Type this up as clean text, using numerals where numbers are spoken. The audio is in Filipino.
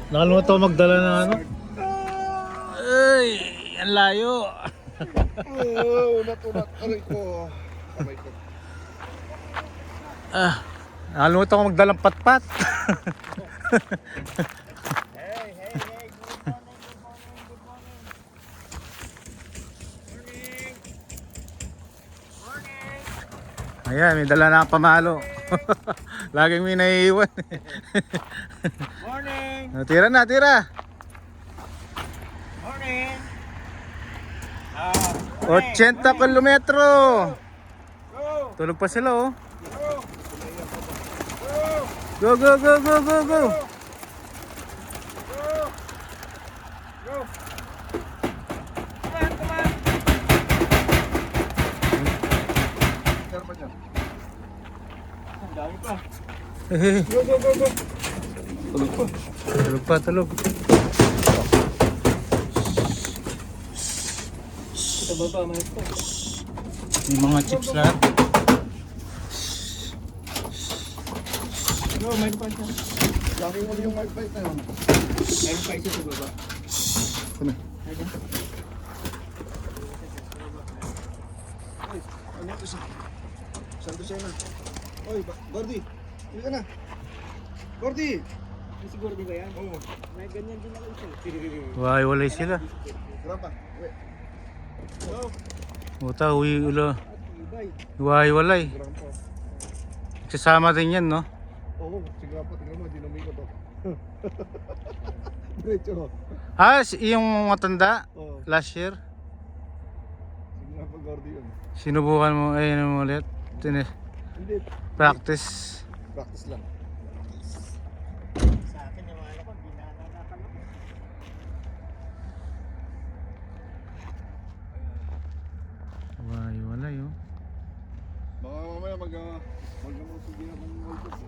Nakalimutan ko magdala ng ano. Ay, ang layo. Unat-unat. Aray ko. Kamay ko. Nakalimutan ko magdala ng patpat. Ayan, may dala na ang pamalo. Laging may naiiwan. Morning! Tira na, tira. Morning! 80 kilometro. Go! Tulog pa sila oh. Go! Go, go, go, go, go, go. Go! Come on, come on! Sir pa dyan. Ang dami pa. Go, go, go, go! Tulog pa. Tulog pa, tulog. Ito baba, mahit pa. May mga chips lahat. Go, mahit pa dyan. Laki mo yung mahit pa ito. Mahit pa ito sa baba. Ano? Ay, ano ito siya? Saan ito siya na? Oy, Gordy! Hindi ka na! Gordy! Si Gordy ba yan? Oo. May ganyan din ako isa. Walay sila. Grapa, uwi. Go! Uta, uwi ulo. Bye! Walay. Grapa. Sasama din yan, no? Oo, si Grapa, tingnan mo, hindi namay ko to. Diretso. Yung matanda Oo, last year. si Grapa Gordy yun. Sinubukan mo, ayun mo ulit. Hindi, Practice. practice lang. Sa akin yung ano ko, hindi na nakakalok. Walay, oh. Baka mamaya mag-amusog din ako ng multos.